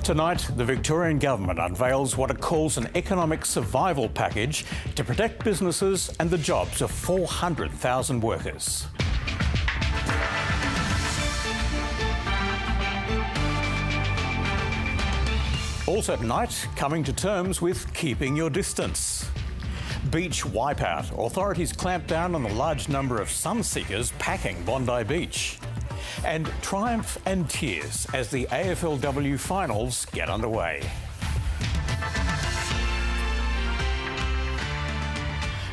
Tonight, the Victorian Government unveils what it calls an economic survival package to protect businesses and the jobs of 400,000 workers. Also tonight, coming to terms with keeping your distance. Beach wipeout. Authorities clamp down on the large number of sun seekers packing Bondi Beach. And triumph and tears as the AFLW finals get underway.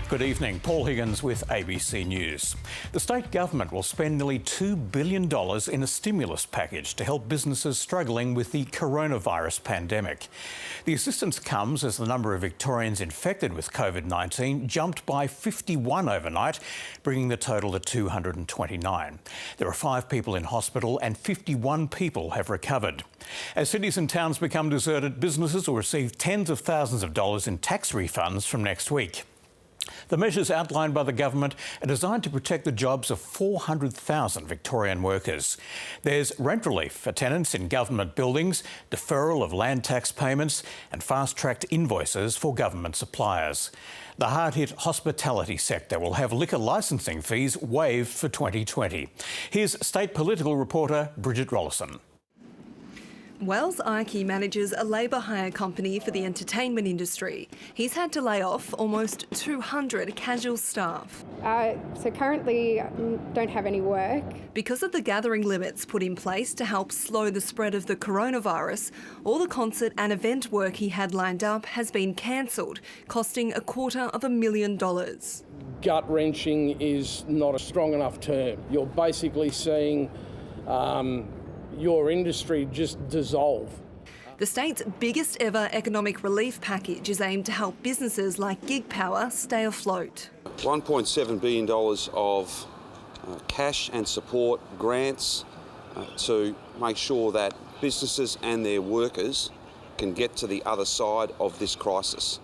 Good evening, Paul Higgins with ABC News. The state government will spend nearly $2 billion in a stimulus package to help businesses struggling with the coronavirus pandemic. The assistance comes as the number of Victorians infected with COVID-19 jumped by 51 overnight, bringing the total to 229. There are 5 people in hospital and 51 people have recovered. As cities and towns become deserted, businesses will receive tens of thousands of dollars in tax refunds from next week. The measures outlined by the government are designed to protect the jobs of 400,000 Victorian workers. There's rent relief for tenants in government buildings, deferral of land tax payments and fast-tracked invoices for government suppliers. The hard-hit hospitality sector will have liquor licensing fees waived for 2020. Here's state political reporter Bridget Rollison. Wells Ike manages a labour hire company for the entertainment industry. He's had to lay off almost 200 casual staff. So currently don't have any work. Because of the gathering limits put in place to help slow the spread of the coronavirus, all the concert and event work he had lined up has been cancelled, costing $250,000. Gut-wrenching is not a strong enough term. You're basically seeing your industry just dissolve. The state's biggest ever economic relief package is aimed to help businesses like Gig Power stay afloat. $1.7 billion of cash and support grants to make sure that businesses and their workers can get to the other side of this crisis.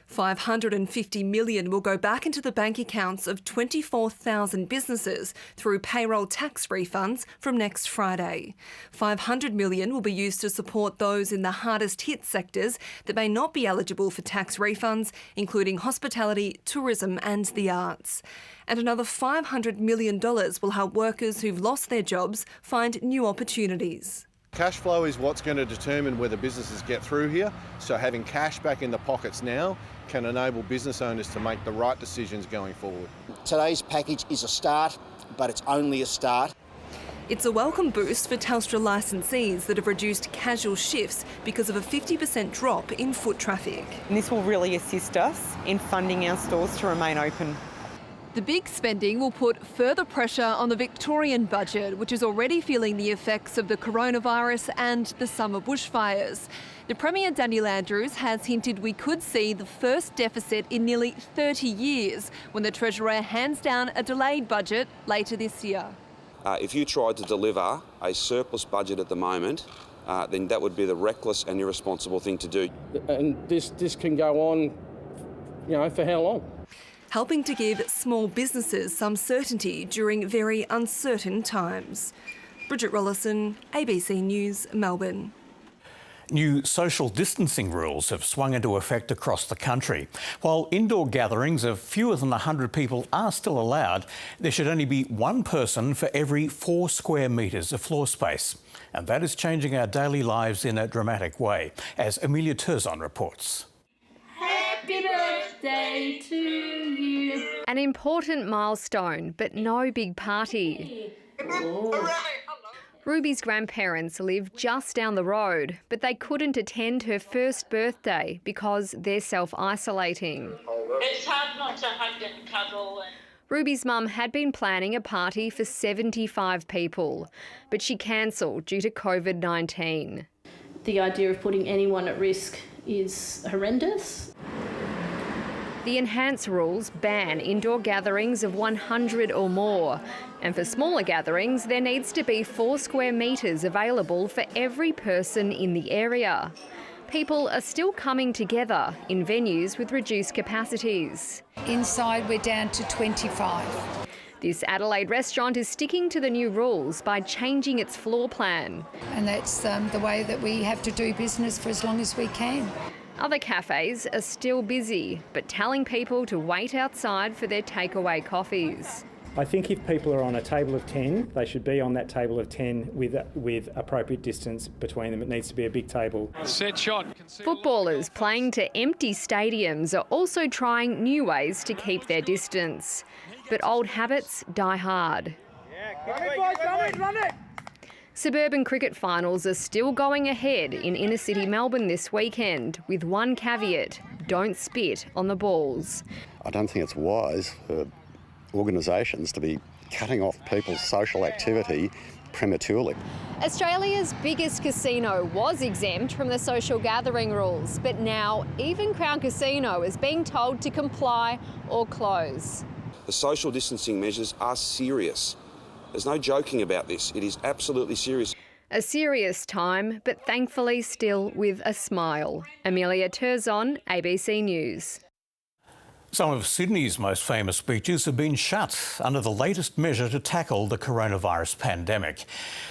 $550 million will go back into the bank accounts of 24,000 businesses through payroll tax refunds from next Friday. $500 million will be used to support those in the hardest hit sectors that may not be eligible for tax refunds, including hospitality, tourism and the arts. And another $500 million will help workers who've lost their jobs find new opportunities. Cash flow is what's going to determine whether businesses get through here, so having cash back in the pockets now can enable business owners to make the right decisions going forward. Today's package is a start, but it's only a start. It's a welcome boost for Telstra licensees that have reduced casual shifts because of a 50% drop in foot traffic. And this will really assist us in funding our stores to remain open. The big spending will put further pressure on the Victorian budget, which is already feeling the effects of the coronavirus and the summer bushfires. The Premier Daniel Andrews has hinted we could see the first deficit in nearly 30 years when the Treasurer hands down a delayed budget later this year. If you tried to deliver a surplus budget at the moment, then that would be the reckless and irresponsible thing to do. And this can go on, for how long? Helping to give small businesses some certainty during very uncertain times. Bridget Rollison, ABC News, Melbourne. New social distancing rules have swung into effect across the country. While indoor gatherings of fewer than 100 people are still allowed, there should only be one person for every 4 square metres of floor space. And that is changing our daily lives in a dramatic way, as Amelia Terzon reports. Happy birthday to you. An important milestone, but no big party. Ruby's grandparents live just down the road, but they couldn't attend her first birthday because they're self-isolating. It's hard not to hug and cuddle. Ruby's mum had been planning a party for 75 people, but she cancelled due to COVID-19. The idea of putting anyone at risk is horrendous. The enhanced rules ban indoor gatherings of 100 or more. And for smaller gatherings, there needs to be 4 square metres available for every person in the area. People are still coming together in venues with reduced capacities. Inside, we're down to 25. This Adelaide restaurant is sticking to the new rules by changing its floor plan. And that's the way that we have to do business for as long as we can. Other cafes are still busy, but telling people to wait outside for their takeaway coffees. I think if people are on a table of 10, they should be on that table of 10 with appropriate distance between them. It needs to be a big table. Set shot. Footballers playing to empty stadiums are also trying new ways to keep their distance. But old habits die hard. Run it! Suburban cricket finals are still going ahead in inner city Melbourne this weekend, with one caveat: don't spit on the balls. I don't think it's wise for organisations to be cutting off people's social activity prematurely. Australia's biggest casino was exempt from the social gathering rules, but now even Crown Casino is being told to comply or close. The social distancing measures are serious. There's no joking about this. It is absolutely serious. A serious time, but thankfully still with a smile. Amelia Terzon, ABC News. Some of Sydney's most famous beaches have been shut under the latest measure to tackle the coronavirus pandemic.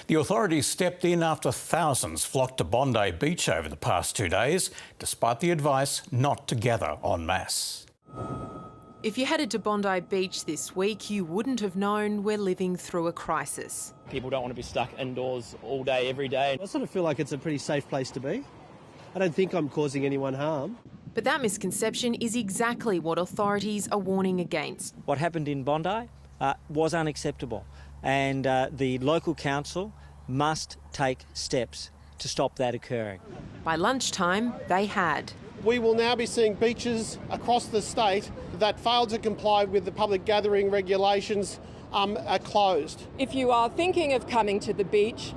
The authorities stepped in after thousands flocked to Bondi Beach over the past 2 days, despite the advice not to gather en masse. If you headed to Bondi Beach this week, you wouldn't have known we're living through a crisis. People don't want to be stuck indoors all day, every day. I sort of feel like it's a pretty safe place to be. I don't think I'm causing anyone harm. But that misconception is exactly what authorities are warning against. What happened in Bondi was unacceptable, and the local council must take steps to stop that occurring. By lunchtime, they had. We will now be seeing beaches across the state that failed to comply with the public gathering regulations are closed. If you are thinking of coming to the beach,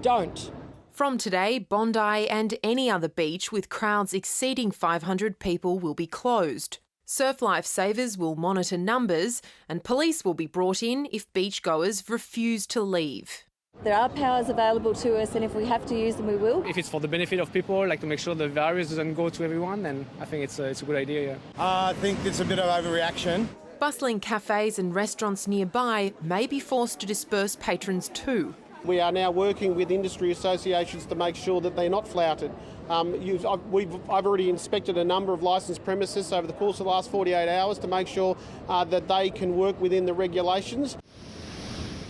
don't. From today, Bondi and any other beach with crowds exceeding 500 people will be closed. Surf lifesavers will monitor numbers and police will be brought in if beachgoers refuse to leave. There are powers available to us, and if we have to use them, we will. If it's for the benefit of people, like to make sure the virus doesn't go to everyone, then I think it's a good idea, yeah. I think it's a bit of overreaction. Bustling cafes and restaurants nearby may be forced to disperse patrons too. We are now working with industry associations to make sure that they're not flouted. I've already inspected a number of licensed premises over the course of the last 48 hours to make sure that they can work within the regulations.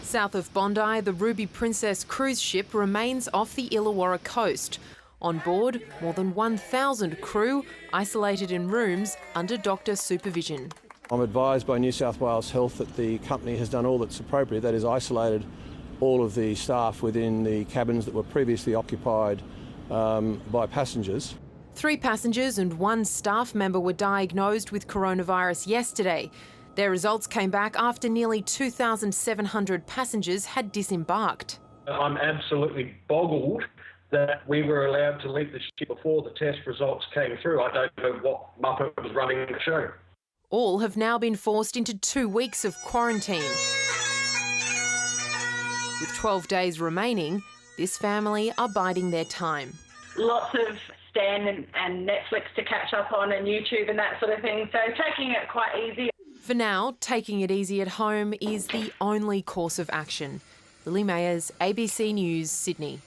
South of Bondi, the Ruby Princess cruise ship remains off the Illawarra coast. On board, more than 1,000 crew isolated in rooms under doctor supervision. I'm advised by New South Wales Health that the company has done all that's appropriate, that is isolated all of the staff within the cabins that were previously occupied by passengers. 3 passengers and 1 staff member were diagnosed with coronavirus yesterday. Their results came back after nearly 2,700 passengers had disembarked. I'm absolutely boggled that we were allowed to leave the ship before the test results came through. I don't know what Muppet was running the show. All have now been forced into 2 weeks of quarantine. With 12 days remaining, this family are biding their time. Lots of Stan and Netflix to catch up on and YouTube and that sort of thing, so taking it quite easy. For now, taking it easy at home is the only course of action. Lily Mayers, ABC News, Sydney.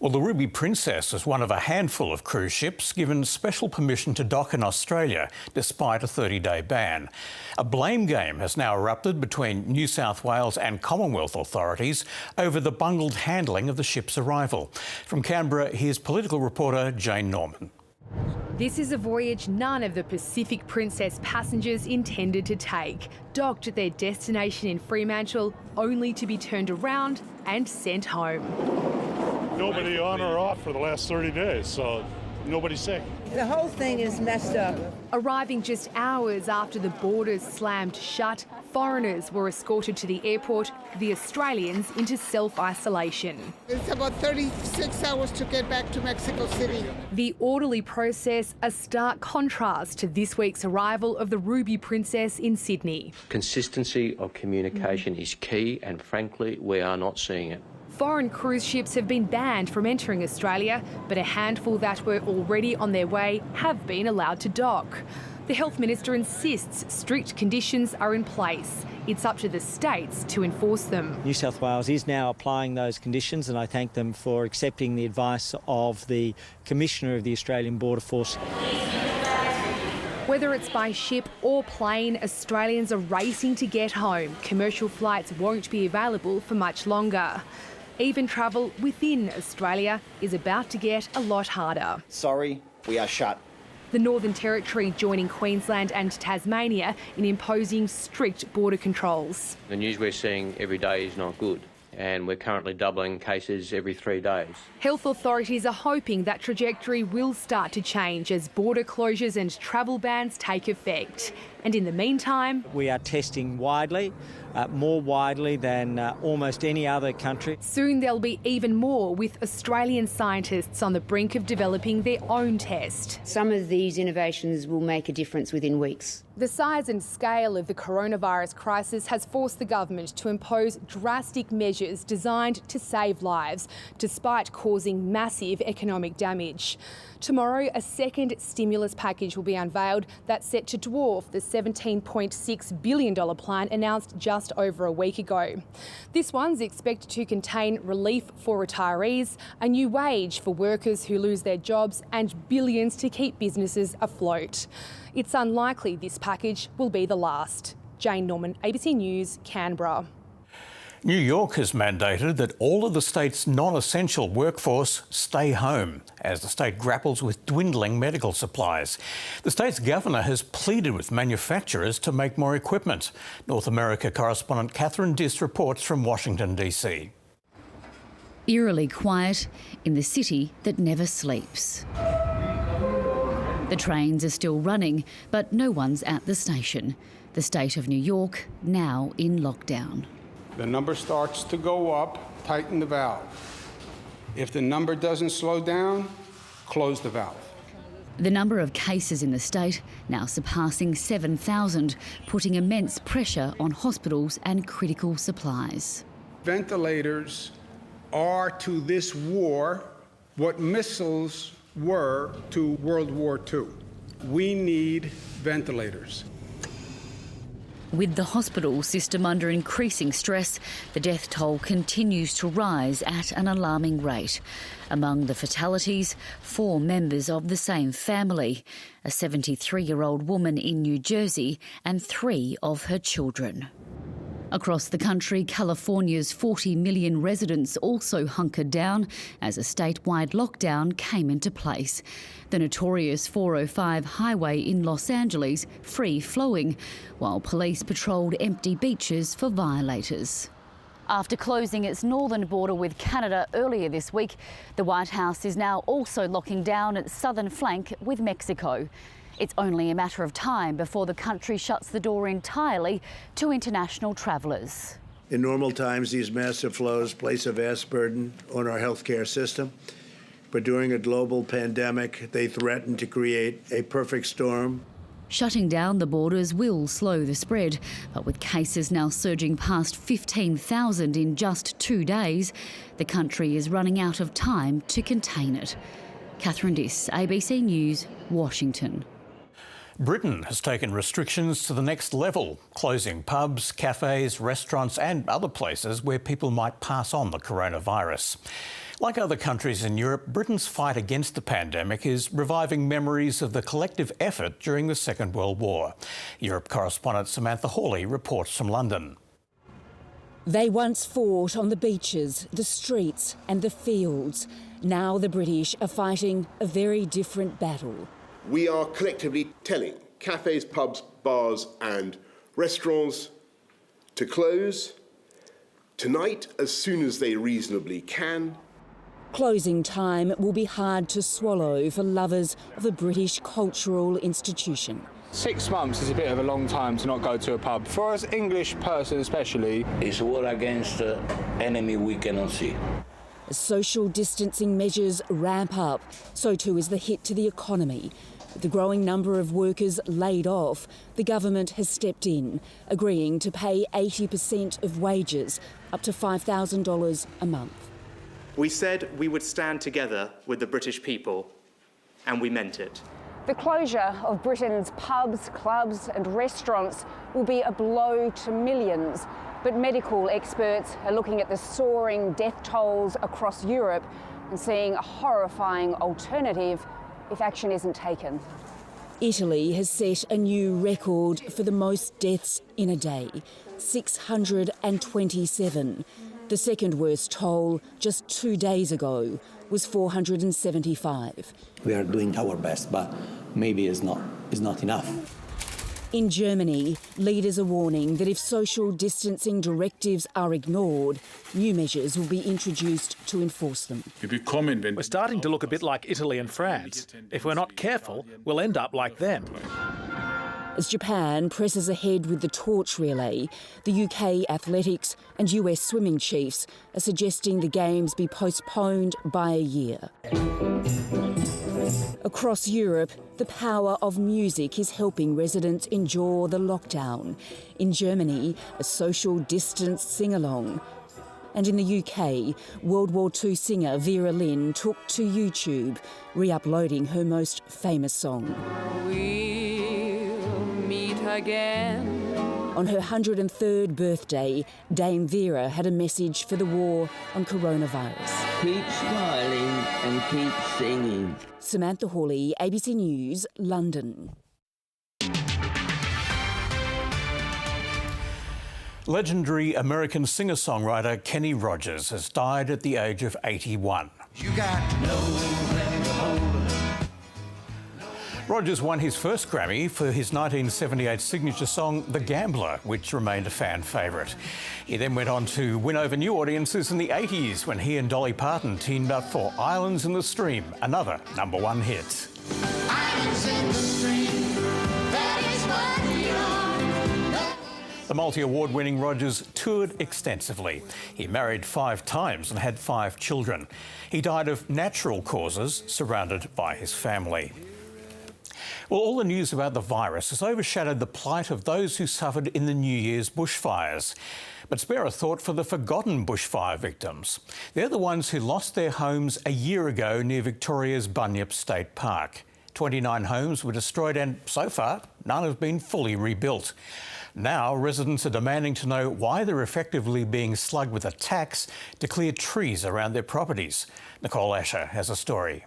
Well, the Ruby Princess is one of a handful of cruise ships given special permission to dock in Australia, despite a 30-day ban. A blame game has now erupted between New South Wales and Commonwealth authorities over the bungled handling of the ship's arrival. From Canberra, here's political reporter Jane Norman. This is a voyage none of the Pacific Princess passengers intended to take. Docked at their destination in Fremantle, only to be turned around and sent home. Nobody on or off for the last 30 days, so nobody's sick. The whole thing is messed up. Arriving just hours after the borders slammed shut, foreigners were escorted to the airport, the Australians into self-isolation. It's about 36 hours to get back to Mexico City. The orderly process, a stark contrast to this week's arrival of the Ruby Princess in Sydney. Consistency of communication is key, and frankly, we are not seeing it. Foreign cruise ships have been banned from entering Australia, but a handful that were already on their way have been allowed to dock. The Health Minister insists strict conditions are in place, It's up to the states to enforce them. New South Wales is now applying those conditions, and I thank them for accepting the advice of the Commissioner of the Australian Border Force. Whether it's by ship or plane, Australians are racing to get home. Commercial flights won't be available for much longer. Even travel within Australia is about to get a lot harder. Sorry, we are shut. The Northern Territory joining Queensland and Tasmania in imposing strict border controls. The news we're seeing every day is not good, and we're currently doubling cases every 3 days. Health authorities are hoping that trajectory will start to change as border closures and travel bans take effect. And in the meantime, we are testing widely, more widely than almost any other country. Soon there'll be even more, with Australian scientists on the brink of developing their own test. Some of these innovations will make a difference within weeks. The size and scale of the coronavirus crisis has forced the government to impose drastic measures designed to save lives, despite causing massive economic damage. Tomorrow, a second stimulus package will be unveiled that's set to dwarf the $17.6 billion plan announced just over a week ago. This one's expected to contain relief for retirees, a new wage for workers who lose their jobs, and billions to keep businesses afloat. It's unlikely this package will be the last. Jane Norman, ABC News, Canberra. New York has mandated that all of the state's non-essential workforce stay home as the state grapples with dwindling medical supplies. The state's governor has pleaded with manufacturers to make more equipment. North America correspondent Catherine Diss reports from Washington, D.C. Eerily quiet in the city that never sleeps. The trains are still running, but no one's at the station. The state of New York now in lockdown. The number starts to go up, tighten the valve. If the number doesn't slow down, close the valve. The number of cases in the state now surpassing 7,000, putting immense pressure on hospitals and critical supplies. Ventilators are to this war what missiles were to World War II. We need ventilators. With the hospital system under increasing stress, the death toll continues to rise at an alarming rate. Among the fatalities, 4 members of the same family, a 73-year-old woman in New Jersey and 3 of her children. Across the country, California's 40 million residents also hunkered down as a statewide lockdown came into place. The notorious 405 highway in Los Angeles free-flowing, while police patrolled empty beaches for violators. After closing its northern border with Canada earlier this week, the White House is now also locking down its southern flank with Mexico. It's only a matter of time before the country shuts the door entirely to international travellers. In normal times, these massive flows place a vast burden on our healthcare system. But during a global pandemic, they threaten to create a perfect storm. Shutting down the borders will slow the spread, but with cases now surging past 15,000 in just 2 days, the country is running out of time to contain it. Catherine Diss, ABC News, Washington. Britain has taken restrictions to the next level, closing pubs, cafes, restaurants and other places where people might pass on the coronavirus. Like other countries in Europe, Britain's fight against the pandemic is reviving memories of the collective effort during the Second World War. Europe correspondent Samantha Hawley reports from London. They once fought on the beaches, the streets and the fields. Now the British are fighting a very different battle. We are collectively telling cafes, pubs, bars and restaurants to close tonight as soon as they reasonably can. Closing time will be hard to swallow for lovers of a British cultural institution. 6 months is a bit of a long time to not go to a pub. For us English person especially. It's war against the enemy we cannot see. As social distancing measures ramp up, so too is the hit to the economy. With the growing number of workers laid off, the government has stepped in, agreeing to pay 80% of wages, up to $5,000 a month. We said we would stand together with the British people, and we meant it. The closure of Britain's pubs, clubs and restaurants will be a blow to millions, but medical experts are looking at the soaring death tolls across Europe and seeing a horrifying alternative if action isn't taken. Italy has set a new record for the most deaths in a day, 627. The second worst toll just 2 days ago was 475. We are doing our best, but maybe it's not enough. In Germany, leaders are warning that if social distancing directives are ignored, new measures will be introduced to enforce them. We're starting to look a bit like Italy and France. If we're not careful, we'll end up like them. As Japan presses ahead with the torch relay, the UK athletics and US swimming chiefs are suggesting the Games be postponed by a year. Across Europe, the power of music is helping residents endure the lockdown. In Germany, a social distance sing-along. And in the UK, World War II singer Vera Lynn took to YouTube, re-uploading her most famous song. We'll meet again. On her 103rd birthday, Dame Vera had a message for the war on coronavirus. Keep smiling and keep singing. Samantha Hawley, ABC News, London. Legendary American singer-songwriter Kenny Rogers has died at the age of 81. You got to know when to hold 'em. Rogers won his first Grammy for his 1978 signature song, The Gambler, which remained a fan favourite. He then went on to win over new audiences in the 80s when he and Dolly Parton teamed up for Islands in the Stream, another #1 hit. Islands in the stream, that is what we are. The multi-award-winning Rogers toured extensively. He married 5 times and had 5 children. He died of natural causes, surrounded by his family. Well, all the news about the virus has overshadowed the plight of those who suffered in the New Year's bushfires. But spare a thought for the forgotten bushfire victims. They're the ones who lost their homes a year ago near Victoria's Bunyip State Park. 29 homes were destroyed and, so far, none have been fully rebuilt. Now, residents are demanding to know why they're effectively being slugged with a tax to clear trees around their properties. Nicole Asher has a story.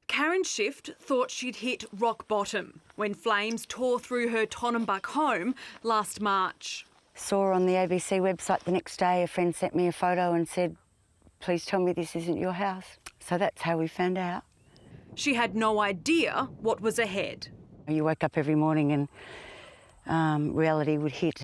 Karen Shift thought she'd hit rock bottom when flames tore through her Tonnumbuck home last March. Saw on the ABC website the next day, a friend sent me a photo and said, please tell me this isn't your house. So that's how we found out. She had no idea what was ahead. You wake up every morning and reality would hit.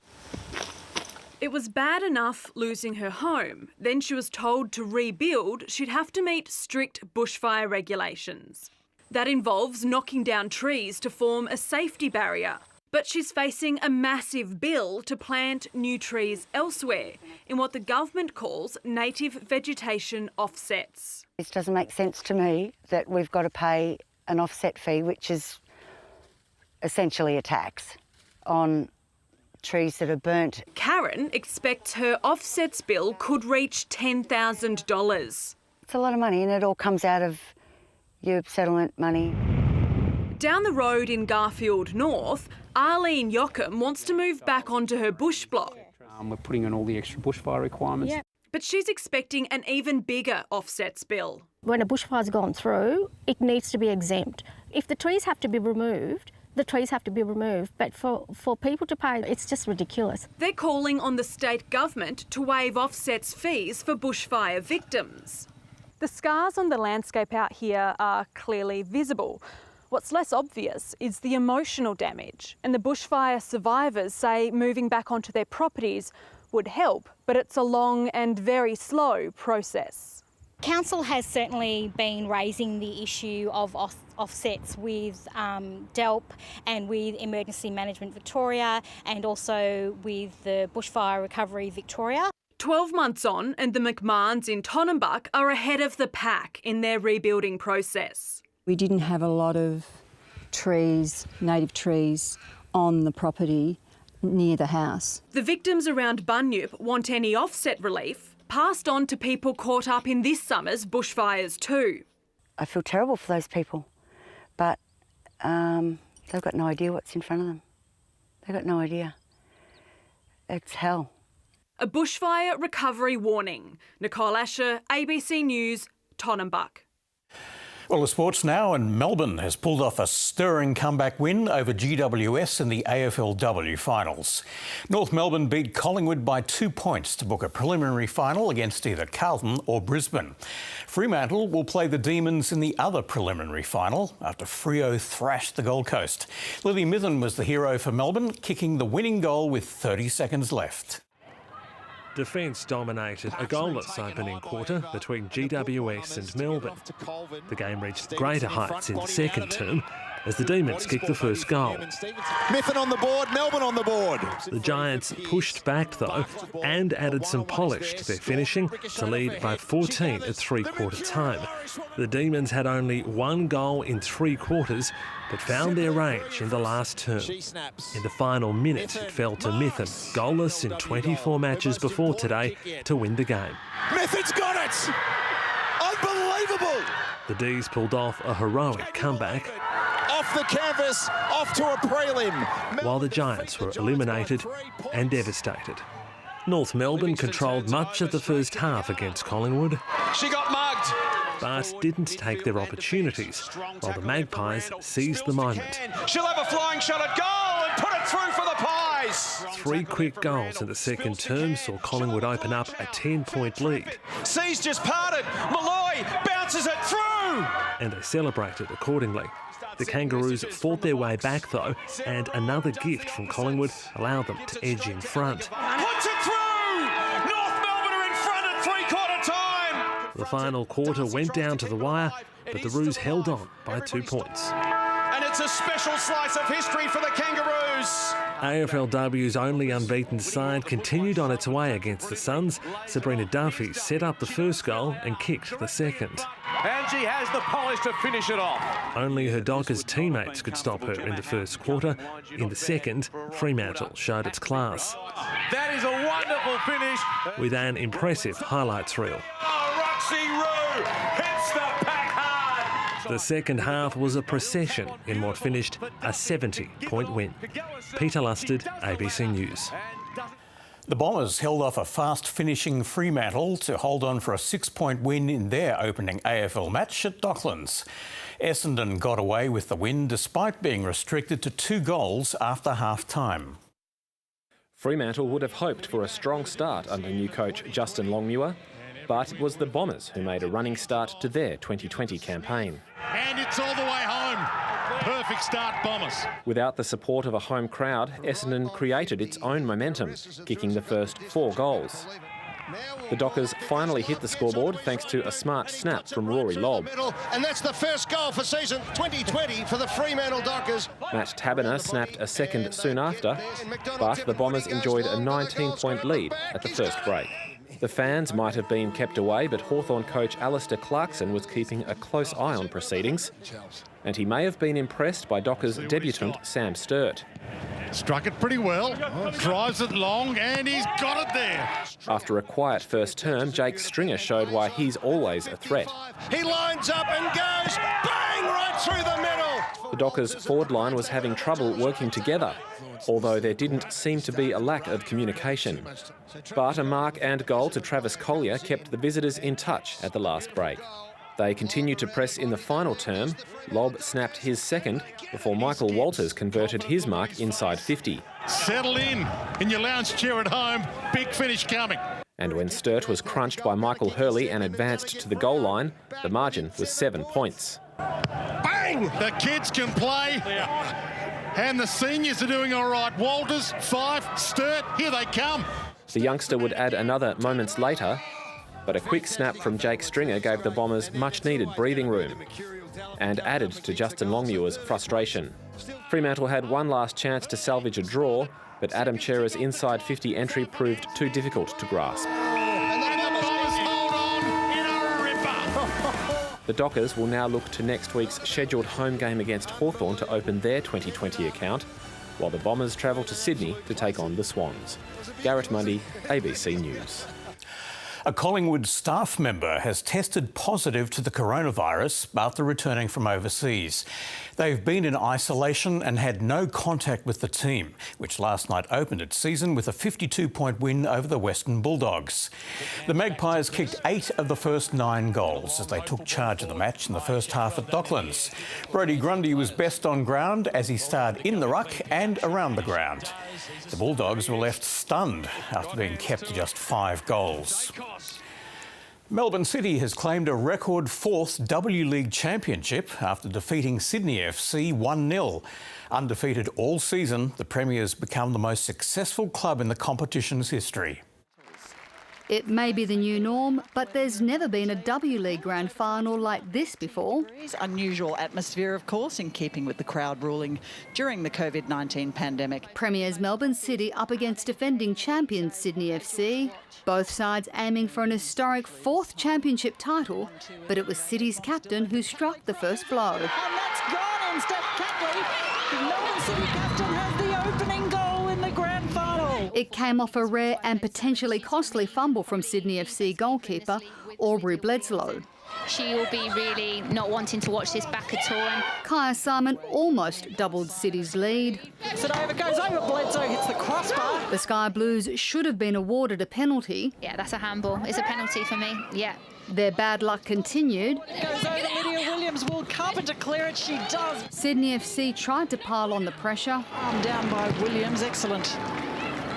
It was bad enough losing her home. Then she was told to rebuild, she'd have to meet strict bushfire regulations. That involves knocking down trees to form a safety barrier. But she's facing a massive bill to plant new trees elsewhere in what the government calls native vegetation offsets. This doesn't make sense to me that we've got to pay an offset fee, which is essentially a tax on trees that are burnt. Karen expects her offsets bill could reach $10,000. It's a lot of money and it all comes out of your settlement money. Down the road in Garfield North, Arlene Yockham wants to move back onto her bush block. We're putting in all the extra bushfire requirements. Yeah. But she's expecting an even bigger offsets bill. When a bushfire's gone through, it needs to be exempt. If the trees have to be removed, the trees have to be removed, but for people to pay, it's just ridiculous. They're calling on the state government to waive offsets fees for bushfire victims. The scars on the landscape out here are clearly visible. What's less obvious is the emotional damage, and the bushfire survivors say moving back onto their properties would help, but it's a long and very slow process. Council has certainly been raising the issue of offsets with DELP and with Emergency Management Victoria and also with the Bushfire Recovery Victoria. 12 months on and the McMahons in Tonnumbuck are ahead of the pack in their rebuilding process. We didn't have a lot of trees, native trees, on the property near the house. The victims around Bunyip want any offset relief passed on to people caught up in this summer's bushfires too. I feel terrible for those people, but they've got no idea what's in front of them. They've got no idea. It's hell. A bushfire recovery warning. Nicole Asher, ABC News, Tonnenbuck. Well, the sports now, and Melbourne has pulled off a stirring comeback win over GWS in the AFLW finals. North Melbourne beat Collingwood by 2 points to book a preliminary final against either Carlton or Brisbane. Fremantle will play the Demons in the other preliminary final after Freo thrashed the Gold Coast. Lily Mithen was the hero for Melbourne, kicking the winning goal with 30 seconds left. Defence dominated a goalless opening quarter between GWS and Melbourne. The game reached greater heights in the second term as the Demons kicked the first goal. Mithen on the board, Melbourne on the board. The Giants pushed back though and added some polish to their finishing to lead by 14 at three-quarter time. The Demons had only one goal in 3 quarters but found their range in the last term. In the final minute, it fell to Mithen, goalless in 24 matches before today, to win the game. Mithen's got it! Unbelievable! The D's pulled off a heroic comeback. Off the canvas, off to a prelim. While the Giants were eliminated and devastated. North Melbourne controlled much of the first half against Collingwood. She got mugged. But didn't take their opportunities, while the Magpies seized the moment. She'll have a flying shot at goal and put it through for the Pies. 3 quick goals in the second term saw Collingwood open up a 10-point lead. Seas just parted. Malloy bounces it through. And they celebrated accordingly. The Kangaroos fought their way back though, and another gift from Collingwood allowed them to edge in front. Puts it through! North Melbourne are in front at three-quarter time! The final quarter went down to the wire, but the Roos held on by 2 points. And it's a special slice of history for the Kangaroos. AFLW's only unbeaten side continued on its way against the Suns. Sabrina Duffy set up the first goal and kicked the second. And she has the polish to finish it off. Only her Dockers teammates could stop her in the first quarter. In the second, Fremantle showed its class. That is a wonderful finish. With an impressive highlights reel. Oh, Roxy Roo hits the pack hard. The second half was a procession in what finished a 70-point win. Peter Lusted, ABC News. The Bombers held off a fast-finishing Fremantle to hold on for a 6-point win in their opening AFL match at Docklands. Essendon got away with the win despite being restricted to 2 goals after half-time. Fremantle would have hoped for a strong start under new coach Justin Longmuir, but it was the Bombers who made a running start to their 2020 campaign. And it's all the way home. Perfect start, Bombers. Without the support of a home crowd, Essendon created its own momentum, kicking the first 4 goals. The Dockers finally hit the scoreboard thanks to a smart snap from Rory Lobb. And that's the first goal for season 2020 for the Fremantle Dockers. Matt Taberner snapped a second soon after, but the Bombers enjoyed a 19-point lead at the first break. The fans might have been kept away, but Hawthorn coach Alistair Clarkson was keeping a close eye on proceedings, and he may have been impressed by Dockers debutant Sam Sturt. Struck it pretty well, drives it long, and he's got it there. After a quiet first term, Jake Stringer showed why he's always a threat. He lines up and goes bang right through the middle. The Dockers' forward line was having trouble working together, although there didn't seem to be a lack of communication. But a mark and goal to Travis Collier kept the visitors in touch at the last break. They continued to press in the final term. Lobb snapped his second before Michael Walters converted his mark inside 50. Settle in your lounge chair at home. Big finish coming. And when Sturt was crunched by Michael Hurley and advanced to the goal line, the margin was 7 points. Bang! The kids can play. And the seniors are doing all right. Walters, 5, Sturt, here they come. The youngster would add another moments later, but a quick snap from Jake Stringer gave the Bombers much-needed breathing room and added to Justin Longmuir's frustration. Fremantle had one last chance to salvage a draw, but Adam Chera's inside 50 entry proved too difficult to grasp. The Dockers will now look to next week's scheduled home game against Hawthorn to open their 2020 account, while the Bombers travel to Sydney to take on the Swans. Garrett Mundy, ABC News. A Collingwood staff member has tested positive to the coronavirus after returning from overseas. They've been in isolation and had no contact with the team, which last night opened its season with a 52-point win over the Western Bulldogs. The Magpies kicked 8 of the first 9 goals as they took charge of the match in the first half at Docklands. Brodie Grundy was best on ground as he starred in the ruck and around the ground. The Bulldogs were left stunned after being kept to just 5 goals. Melbourne City has claimed a record 4th WLeague championship after defeating Sydney FC 1-0. Undefeated all season, the Premiers become the most successful club in the competition's history. It may be the new norm, but there's never been a WLeague grand final like this before. Unusual atmosphere, of course, in keeping with the crowd ruling during the COVID-19 pandemic. Premiers Melbourne City up against defending champions Sydney FC. Both sides aiming for an historic 4th championship title, but it was City's captain who struck the first blow. And that's gone in Steph Catley. The Melbourne City captain has the opening goal in the grand final. It came off a rare and potentially costly fumble from Sydney FC goalkeeper Aubrey Bledsoe. She will be really not wanting to watch this back at all. And Kaya Simon almost doubled City's lead. Sedova goes over, Bledsoe hits the crossbar. The Sky Blues should have been awarded a penalty. Yeah, that's a handball. It's a penalty for me, yeah. Their bad luck continued. Goes over, Lydia Williams will Carpenter clear it, she does. Sydney FC tried to pile on the pressure. Arm down by Williams, excellent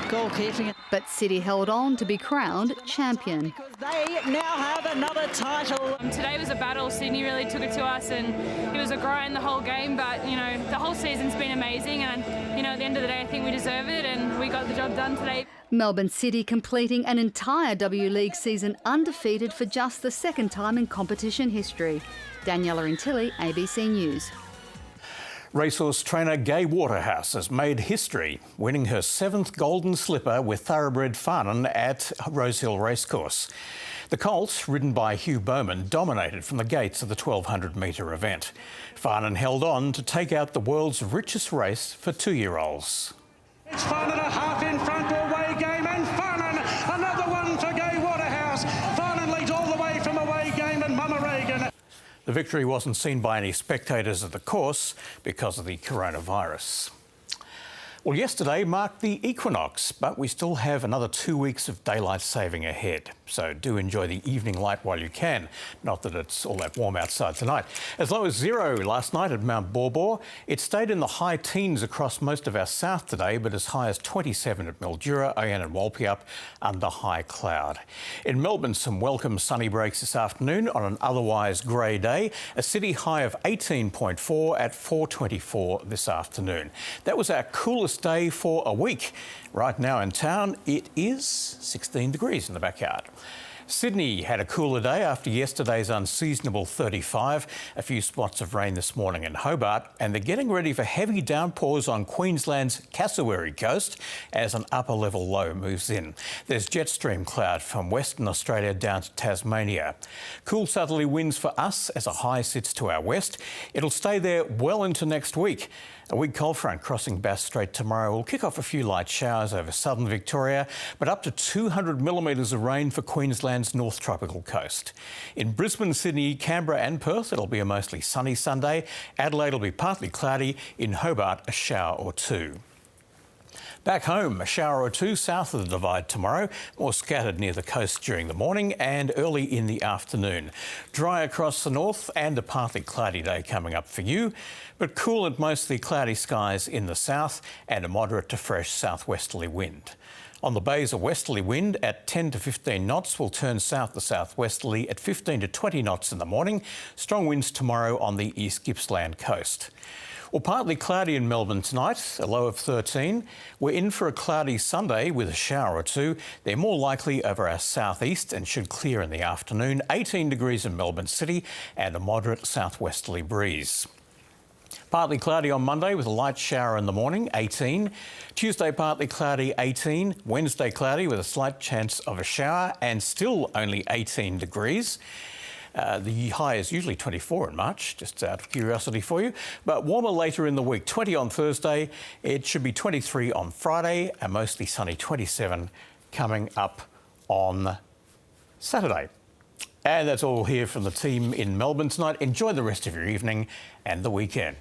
goalkeeping. But City held on to be crowned champion. They now have another title. Today was a battle. Sydney really took it to us, and it was a grind the whole game. But you know, the whole season's been amazing, and you know, at the end of the day, I think we deserve it, and we got the job done today. Melbourne City completing an entire WLeague season undefeated for just the 2nd time in competition history. Daniela Intilli, ABC News. Racehorse trainer Gay Waterhouse has made history, winning her 7th Golden Slipper with thoroughbred Farnan at Rosehill Racecourse. The colt, ridden by Hugh Bowman, dominated from the gates of the 1,200-metre event. Farnan held on to take out the world's richest race for 2-year-olds. It's Farnan a half in front away game, and Farnan another one for Gay Waterhouse. Farnan leads all the way from away game, and Mama Reagan. The victory wasn't seen by any spectators at the course because of the coronavirus. Well, yesterday marked the equinox, but we still have another 2 weeks of daylight saving ahead. So do enjoy the evening light while you can. Not that it's all that warm outside tonight. As low as 0 last night at Mount Borbor. It stayed in the high teens across most of our south today, but as high as 27 at Mildura, Oyen and Walpyup under high cloud. In Melbourne, some welcome sunny breaks this afternoon on an otherwise grey day. A city high of 18.4 at 4:24 this afternoon. That was our coolest day for a week. Right now in town, it is 16 degrees in the backyard. Sydney had a cooler day after yesterday's unseasonable 35. A few spots of rain this morning in Hobart, and they're getting ready for heavy downpours on Queensland's Cassowary coast as an upper level low moves in. There's jet stream cloud from Western Australia down to Tasmania. Cool southerly winds for us as a high sits to our west. It'll stay there well into next week. A weak cold front crossing Bass Strait tomorrow will kick off a few light showers over southern Victoria, but up to 200 millimetres of rain for Queensland's North Tropical coast. In Brisbane, Sydney, Canberra and Perth, it'll be a mostly sunny Sunday. Adelaide will be partly cloudy. In Hobart, a shower or 2. Back home, a shower or 2 south of the Divide tomorrow, more scattered near the coast during the morning and early in the afternoon. Dry across the north and a partly cloudy day coming up for you, but cool and mostly cloudy skies in the south and a moderate to fresh southwesterly wind. On the bays, a westerly wind at 10 to 15 knots will turn south to southwesterly at 15 to 20 knots in the morning. Strong winds tomorrow on the East Gippsland coast. Well, partly cloudy in Melbourne tonight, a low of 13. We're in for a cloudy Sunday with a shower or 2. They're more likely over our southeast and should clear in the afternoon. 18 degrees in Melbourne City and a moderate southwesterly breeze. Partly cloudy on Monday with a light shower in the morning, 18. Tuesday partly cloudy, 18. Wednesday cloudy with a slight chance of a shower and still only 18 degrees. The high is usually 24 in March, just out of curiosity for you. But warmer later in the week, 20 on Thursday. It should be 23 on Friday and mostly sunny 27 coming up on Saturday. And that's all here from the team in Melbourne tonight. Enjoy the rest of your evening and the weekend.